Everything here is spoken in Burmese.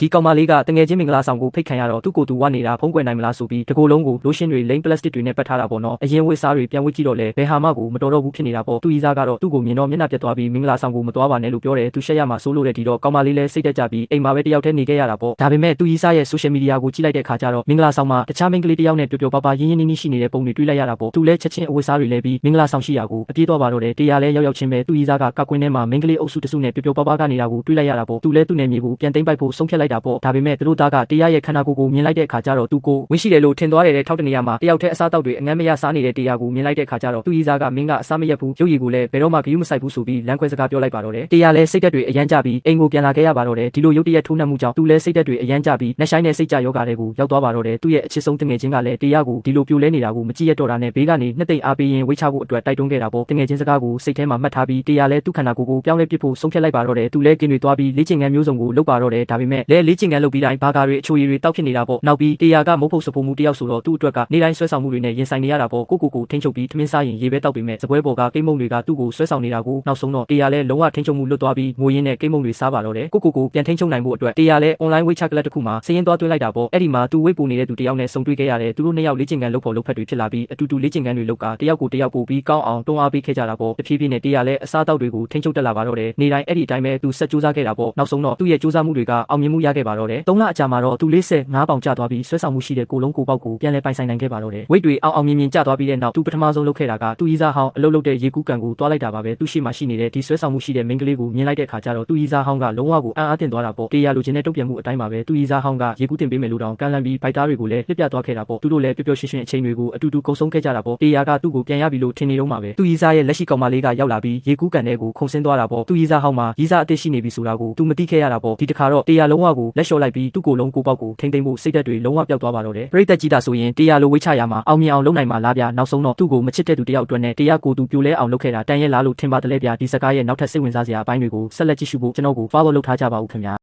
ဒီကောင်မလေးကတငယ်ချင်းမင်္ဂလာဆောင်ကိုဖိတ်ခံရတော့သူ့ကိုယ်သူဝနေတာဖုံးကွယ်နိုင်မလားဆိုပြီးတကိုယ်လုံးကိုလိုရှင်းတွေလိမ်ပလတ်စတစ်တွေနဲ့ပတ်ထားတာပေါ့နော်အရင်ဝစ်စားတွေပြန်ဝစ်ကြည့်တော့လေဘယ်ဟာမှကိုမတော်တော့ဘူးဖြစ်နေတာပေါ့သူကြီးစားကတော့သူ့ကိုမြင်တော့မျက်နှာပြတ်သွားပြီးမင်္ဂလာဆောင်ကိုမသွားပါနဲ့လို့ပြောတယ်သူရှက်ရမှာစိုးလို့တဲ့ဒီတော့ကောင်မလေးလည်းစိတ်တက်ကြပြီးအိမ်မှာပဲတယောက်တည်းနေခဲ့ရတာပေါ့ဒါပေမဲ့သူကြီးစားရဲ့ social media ကိုကြည့်လိုက်တဲ့ခါကျတော့မင်္ဂလာဆောင်မှာတခြားမိန်းကလေးတယောက်နဲ့ပျော်ပျော်ပါးရင်းနီးရှိနေတဲ့ပုံတွေတွေ့လိုက်ရတာပေါ့သူလည်းချက်ချင်းအဝစ်စားတွေလဲပြီးမင်္ဂလာဆောင်ရှိရာကိုအပြေးသွားပါတော့တယ်တရားလဲရောက်ချင်းပဲသူကြီးစားကကွင်းထဲမှာမိန်းကလေးအုပ်စုတစုနဲ့ပျော်ပျော်ပါးနေတာကိုတွေ့လိုက်ရတာပေါ့သူလည်းသူ့နယ်မြေကိုပြန်သိမ်းပိုက်ဖို့ဆုံးဖြတ်လိုက်တာပေါ့ဒါပေမဲ့သူတို့သားကတရားရဲ့ခန္ဓာကိုယ်ကိုမြင်လိုက်တဲ့အခါကျတော့သူကိုဝင်းရှိတယ်လို့ထင်သွားတယ်တဲ့ထောက်တနေရမှာတယောက်တည်းအစားတောက်တွေအငမ်းမရစားနေတဲ့တရားကိုမြင်လိုက်တဲ့အခါကျတော့သူကြီးစားကမင်းကအစားမရက်ဘူးရုပ်ရည်ကိုလည်းဘယ်တော့မှဂရုမစိုက်ဘူးဆိုပြီးလမ်းခွဲစကားပြောလိုက်ပါတော့တယ်တရားလည်းစိတ်သက်တွေအရန်ကြပြီးအိမ်ကိုပြန်လာခဲ့ရပါတော့တယ်ဒီလိုရုပ်တရက်ထိုးနှက်မှုကြောင့်သူလည်းစိတ်သက်တွေအရန်ကြပြီးနှက်ဆိုင်တဲ့စိတ်ကြယောဂတွေကိုရောက်သွားပါတော့တယ်သူ့ရဲ့အချစ်ဆုံးတငယ်ချင်းကလည်းတရားကိုဒီလိုပြိုလဲနေတာကိုမကြည့်ရတော့တာနဲ့ဘေးကနေနှစ်သိမ့်အားပေးရင်ဝိချဖို့အတွက်တိုက်တွန်းခဲ့တာပေါ့တငယ်ချင်းစကားကိုစိတ်ထဲမှာမှတ်ထားပြီးတရားလည်းသူ့ခန္ဓာကိုယ်ကိုပြောင်းလဲပစ်ဖို့ဆုံးဖြတ်လိုက်ပါတော့တယ်သူလည်းกินတွေသွားပြီးလေ့ကျင့်ခန်းမျိုးစုံကိုလုပ်ပါတော့တယ်ဒါပေမဲ့လေ့ကျင့်ခန်းလုပ်ပြီးတိုင်းဘာကာတွေအချိုရည်တွေတောက်ဖြစ်နေတာပေါ့နောက်ပြီးတရားကမုတ်ဖို့စဖို့မှုတယောက်ဆိုတော့သူ့အတွက်ကနေတိုင်းဆွဲဆောင်မှုတွေနဲ့ရင်ဆိုင်နေရတာပေါ့ကိုထိန်းချုပ်ပြီးထမင်းစားရင်ရေပဲတောက်ပေမဲ့စပွဲပေါ်ကကိမုံတွေကသူ့ကိုဆွဲဆောင်နေတာကိုနောက်ဆုံးတော့တရားလည်းလုံးဝထိန်းချုပ်မှုလွတ်သွားပြီးငိုရင်းနဲ့ကိမုံတွေစားပါတော့တယ်ကိုပြန်ထိန်းချုပ်နိုင်ဖို့အတွက်တရားလည်း online ဝေးချကလပ်တစ်ခုမှာစရင်သွားသွင်းလိုက်တာပေါ့အဲ့ဒီမှာသူဝေးပူနေတဲ့သူတယောက်နဲ့ဆုံတွေ့ခဲ့ရတယ်သူတို့နှစ်ယောက်လေ့ကျင့်ခန်းလုပ်ဖို့လုပ်ဖက်တွေဖြစ်လာပြီးအတူတူလေ့ကျင့်ခန်းတွေလုပ်ကတယောက်ကိုပို့ပြီးကောင်းအောင်တွန်းအားပေးခဲ့ကြတာပေါ့တဖြည်းဖြည်းနဲ့တရားလည်းအစားတောက်တွေကိုထိန်းချုပ်တက်လာပါတော့တယ်နေတိုင်းအဲ့ဒီအတိုင်းပဲသူဆက်ကြိုးစားခဲ့တာပေါ့နောက်ဆုံးတော့သူ့ရဲ့ကြိုးစားမှုတွေကအောင်မြင်မှုရခဲ့ပါတော့တယ်3လအကြာမှာတော့သူ45ပေါင်ကျသွားပြီးဆွဲဆောင်မှုရှိတဲ့ကိုလုံးကိုပေါက်ကိုပြန်လဲပိုင်ဆိုင်နိုင်ခဲ့ပါတော့တယ်ဝိတ်တွေအောင်မြင်ကျသွားပြီးတဲ့နောက်သူပထမဆုံးလုပ်ခဲ့တာကသူကြီးစားဟောင်းအလုပ်လုပ်တဲ့ရေကူးကန်ကိုတွားလိုက်တာပါပဲသူရှိမှရှိနေတဲ့ဒီဆွဲဆောင်မှုရှိတဲ့မိန်းကလေးကိုမြင်လိုက်တဲ့ခါကျတော့သူကြီးစားဟောင်းကလုံးဝကိုအံ့အားသင့်သွားတာပေါ့တရားလိုချင်တဲ့တုံ့ပြန်မှုအတိုင်းပါပဲသူကြီးစားဟောင်းကရေကူးတင်ပေးမယ်လို့တောင်ကမ်းလှမ်းပြီးဖိုက်တာတွေကိုလည်းပြပြသွားခဲ့တာပေါ့သူတို့လည်းပျော်ရွှင်အချိန်တွေကိုအတူတူကုန်ဆုံးခဲ့ကြတာပေါ့တရားကသူ့ကိုပြန်ရပြီလို့ထင်နေတော့မှာပဲသူကြီးစားရဲ့လက်ရှိကောင်မလေးကရောက်လာပြီးရေကူးကန်တဲ့ကိုခုံဆင်းသွားတာပေါ့သူကြီးစားဟောင်းမှာကြီးစားအသစ်ရှိနေပြီဆိုတာကိုသူမသိခဲ့ရတာပေါ့ဒီတစ်ခါတော့တရားလုံးဝကိုလက်လျှော့လိုက်ပြီးသူ့ကိုယ်လုံးကိုပေါက်ကိုထိမ့်သိမ်းဖို့စိတ်သက်တွေလုံးဝပျောက်သွားပါတော့တယ်ပြိတ္တကြီးတာဆိုရင်တရားလိုဝိချရမှာအောင်မြင်အောင်လုပ်နိုင်မှာလားဗျနောက်ဆုံးတော့သူ့ကိုမချစ်တဲ့သူတယောက်အတွက်နဲ့တရားကိုသူပြိုလဲအောင်လုပ်ခဲ့တာတန်ရဲလားလို့ထင်ပါတယ်ဗျဒီစကားရဲ့နောက်ထပ်စိတ်ဝင်စားစရာအပိုင်းတွေကိုဆက်လက်ကြည့်ရှုဖို့ကျွန်တော်ကို follow လုပ်ထားကြပါဦးခင်ဗျာ